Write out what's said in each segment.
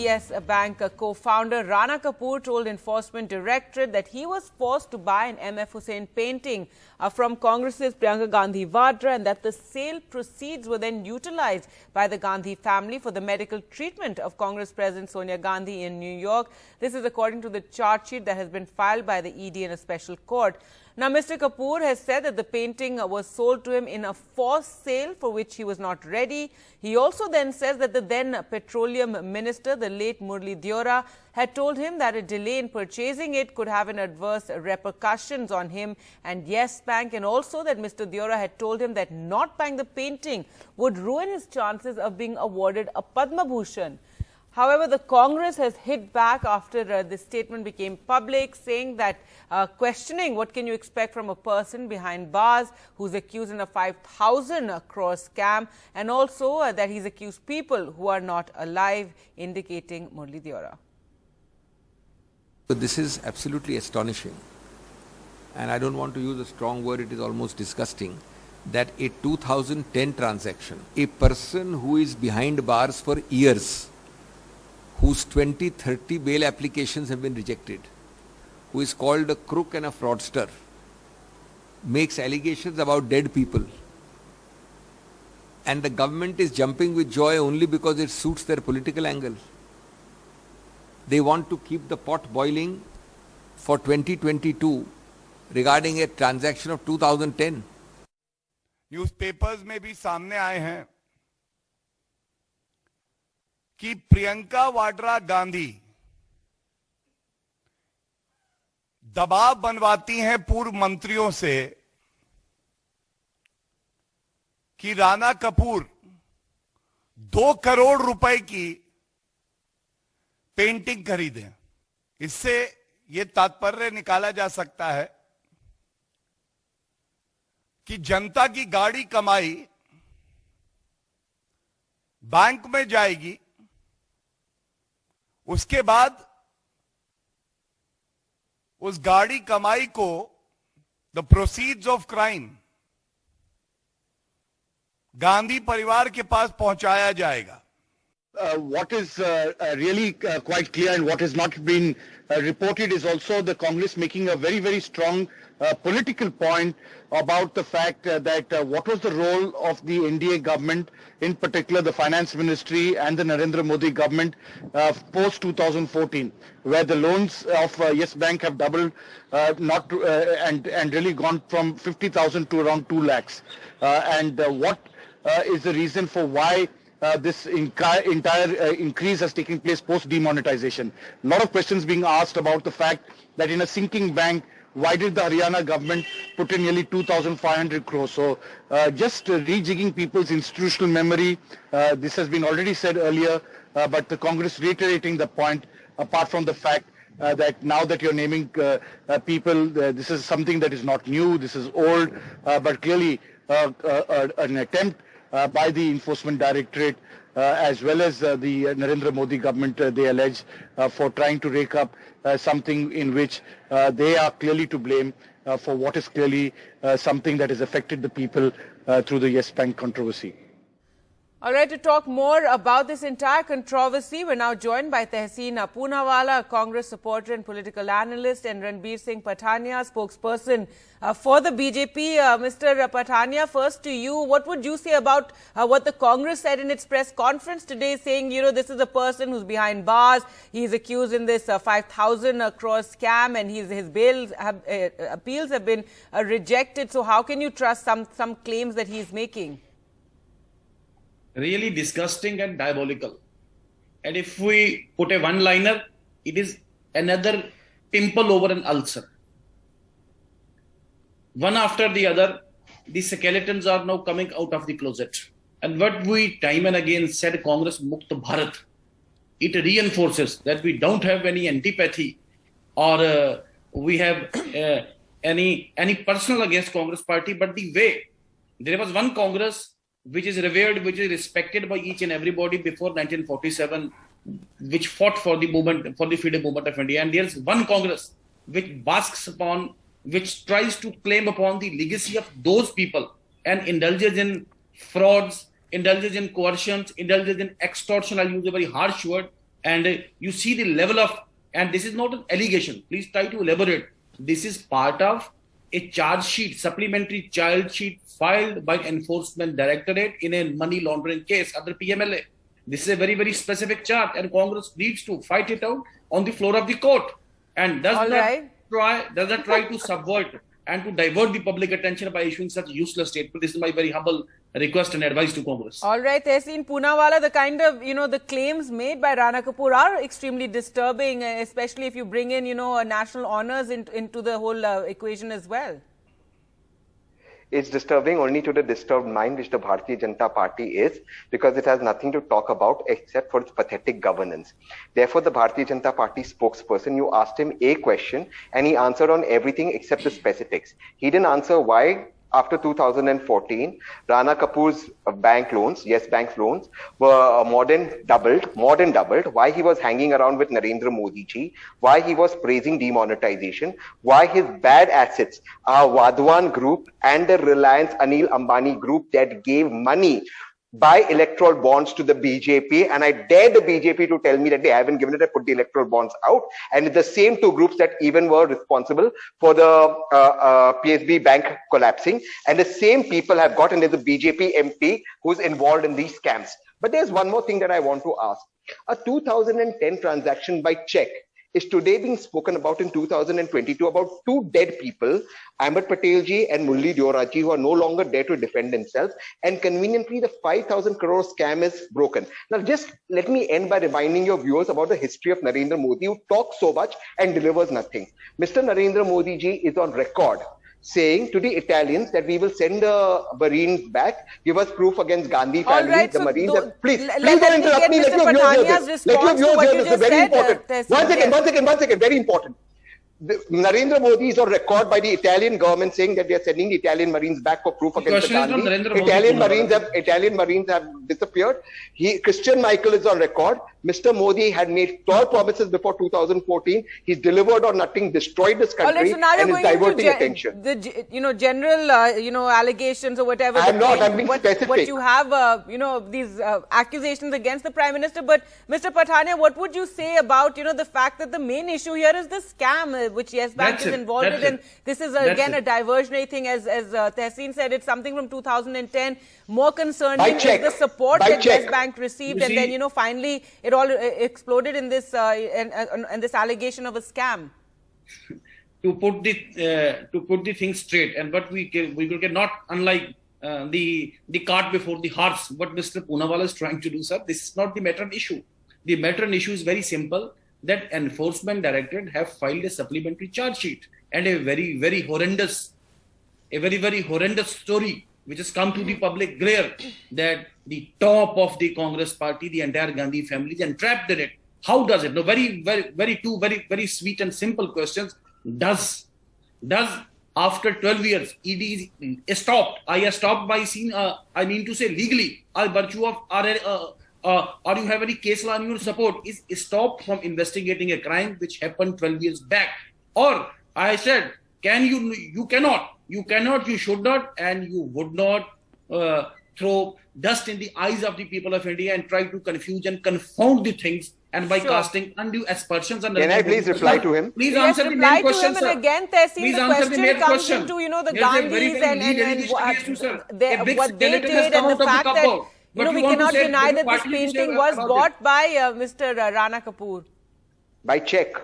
Yes Bank co-founder Rana Kapoor told Enforcement Directorate that he was forced to buy an M F Husain painting from Congress's Priyanka Gandhi Vadra, and that the sale proceeds were then utilized by the Gandhi family for the medical treatment of Congress President Sonia Gandhi in New York. This is according to the charge sheet that has been filed by the ED in a special court. Now, Mr. Kapoor has said that the painting was sold to him in a forced sale for which he was not ready. He also then says that the then petroleum minister, the late Murli Deora, had told him that a delay in purchasing it could have an adverse repercussions on him and Yes Bank, and also that Mr. Deora had told him that not buying the painting would ruin his chances of being awarded a Padma Bhushan. However, the Congress has hit back after this statement became public, saying that questioning what can you expect from a person behind bars who's accused in a 5,000 crore scam, and also that he's accused people who are not alive, indicating Murli Deora. So this is absolutely astonishing, and I don't want to use a strong word, it is almost disgusting, that a 2010 transaction, a person who is behind bars for years, whose 20, 30 bail applications have been rejected, who is called a crook and a fraudster, makes allegations about dead people, and the government is jumping with joy only because it suits their political angle. They want to keep the pot boiling for 2022 regarding a transaction of 2010. Newspapers में भी सामने आए हैं कि प्रियंका वाड्रा गांधी दबाव बनवाती हैं पूर्व मंत्रियों से कि राणा कपूर 2 करोड़ रुपए की पेंटिंग खरीदें। इससे यह तात्पर्य निकाला जा सकता है कि जनता की गाड़ी कमाई बैंक में जाएगी, उसके बाद उस गाड़ी कमाई को the proceeds of crime Gandhi परिवार के पास पहुंचाया जाएगा। What is really quite clear and what has not been reported is also the Congress making a very, very strong political point about the fact that what was the role of the NDA government, in particular the finance ministry and the Narendra Modi government post 2014, where the loans of Yes Bank have doubled and really gone from 50,000 to around 2 lakhs. What is the reason for why this entire increase has taken place post demonetization? A lot of questions being asked about the fact that in a sinking bank, why did the Haryana government put in nearly 2,500 crores? So just rejigging people's institutional memory, this has been already said earlier, but the Congress reiterating the point, apart from the fact that now that you're naming people, this is something that is not new, this is old, but clearly an attempt by the Enforcement Directorate as well as the Narendra Modi government, they allege, for trying to rake up something in which they are clearly to blame for what is clearly something that has affected the people through the Yes Bank controversy. All right, to talk more about this entire controversy, we're now joined by Tehseen Poonawala, a Congress supporter and political analyst, and Ranbir Singh Pathania, spokesperson for the BJP. Mr. Pathania, first to you, what would you say about what the Congress said in its press conference today, saying, you know, this is a person who's behind bars, he's accused in this 5,000 crore scam, and his bail appeals have been rejected. So how can you trust some claims that he's making? Really disgusting and diabolical. And if we put a one-liner, it is another pimple over an ulcer. One after the other, the skeletons are now coming out of the closet. And what we time and again said, Congress Mukt Bharat, it reinforces that we don't have any antipathy or we have any personal against Congress party, but the way there was one Congress which is revered, which is respected by each and everybody before 1947, which fought for the movement, for the freedom movement of India. And there's one Congress which basks upon, which tries to claim upon the legacy of those people and indulges in frauds, indulges in coercions, indulges in extortion. I'll use a very harsh word, And you see the level of, and this is not an allegation, please try to elaborate. This is part of a charge sheet, supplementary charge sheet filed by Enforcement Directorate in a money laundering case under PMLA. This is a very, very specific charge, and Congress needs to fight it out on the floor of the court. And does not try to subvert and to divert the public attention by issuing such useless statement. This is my very humble request and advice to Congress. All right, Tehseen Poonawalla, the kind of, the claims made by Rana Kapoor are extremely disturbing, especially if you bring in, national honors into the whole equation as well. It's disturbing only to the disturbed mind, which the Bharatiya Janata Party is, because it has nothing to talk about except for its pathetic governance. Therefore, the Bharatiya Janata Party spokesperson, you asked him a question and he answered on everything except the specifics. He didn't answer why after 2014, Rana Kapoor's bank loans, yes bank loans, were more than doubled, why he was hanging around with Narendra Modi ji, why he was praising demonetization, why his bad assets are Vadra group and the Reliance Anil Ambani group that gave money buy electoral bonds to the BJP, and I dare the BJP to tell me that they haven't given it. I put the electoral bonds out, and the same two groups that even were responsible for the PSB bank collapsing, and the same people have got, and there's a BJP MP who's involved in these scams. But there's one more thing that I want to ask. A 2010 transaction by check is today being spoken about in 2022 about two dead people, Ahmed Patel ji and Murli Deora ji, who are no longer there to defend themselves. And conveniently, the 5,000 crore scam is broken. Now, just let me end by reminding your viewers about the history of Narendra Modi, who talks so much and delivers nothing. Mr. Narendra Modi ji is on record saying to the Italians that we will send the Marines back, give us proof against Gandhi family. Right, the so Marines have, please don't Let interrupt me. Let your viewers hear this. Let your viewers hear this. It's very important. One second. Very important. Narendra Modi is on record by the Italian government saying that they are sending the Italian Marines back for proof against the Gandhi. Italian Marines have disappeared. Christian Michael is on record. Mr. Modi had made tall promises before 2014. He's delivered on nothing, destroyed this country, so now and is diverting attention. The general, allegations or whatever. I'm being specific. What you have, these accusations against the Prime Minister. But Mr. Pathania, what would you say about, the fact that the main issue here is the scam, which Yes Bank is involved in, and this is again a diversionary thing, as Tehseen said. It's something from 2010. More concerning is the support that Yes Bank received, and then finally it all exploded in this and this allegation of a scam. To put the thing straight, and what we cannot, unlike the cart before the horse, what Mr. Poonawalla is trying to do, sir. This is not the matter issue. The matter issue is very simple. That Enforcement Directorate have filed a supplementary charge sheet, and a very, very horrendous story which has come to the public glare, that the top of the Congress party, the entire Gandhi family, is entrapped in it. How does it? No, very sweet and simple questions. Does after 12 years ED is stopped? I have stopped by I mean to say legally, by virtue of or you have any case law in your support, is stopped from investigating a crime which happened 12 years back? Or I said, you cannot, you should not, and you would not throw dust in the eyes of the people of India and try to confuse and confound the things, and by casting undue aspersions. Can I please reply to him? Please answer the main question, sir. And again, Tehseen, the question comes into, the Gandhis and what they did, and the fact that we cannot deny that this painting was bought by Mr. Rana Kapoor. By check.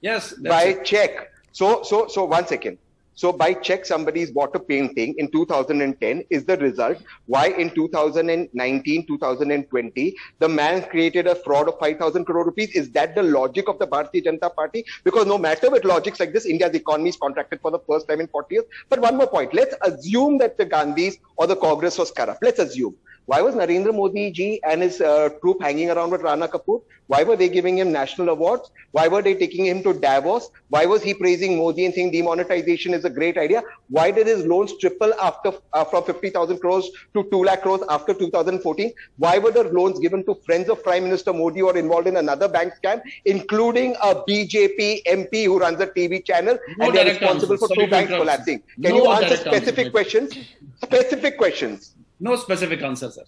Yes. By check. So one second. So by check, somebody's bought a painting in 2010 is the result why in 2019, 2020, the man created a fraud of 5,000 crore rupees. Is that the logic of the Bharatiya Janata Party? Because no matter with logics like this, India's economy is contracted for the first time in 40 years. But one more point. Let's assume that the Gandhis or the Congress was corrupt. Let's assume. Why was Narendra Modi ji and his troop hanging around with Rana Kapoor? Why were they giving him national awards? Why were they taking him to Davos? Why was he praising Modi and saying demonetization is a great idea? Why did his loans triple after from 50,000 crores to 2 lakh crores after 2014? Why were the loans given to friends of Prime Minister Modi who are involved in another bank scam, including a BJP MP who runs a TV channel and they're responsible for two banks collapsing? Can you answer specific questions? Specific questions. No specific answer, sir.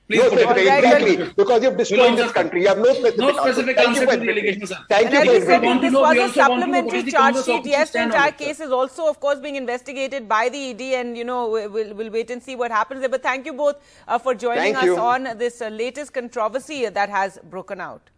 No specific, exactly, because you've destroyed this country. You have no specific No specific answer to the admitting. allegation, sir. Thank you And for as you said, admitting. this We was a also want to know what supplementary is the charge Congress sheet. opposition Yes, the stand on entire it, sir. case is also, of course, being investigated by the ED, and we'll wait and see what happens there. But thank you both for joining Thank you. us on this latest controversy that has broken out.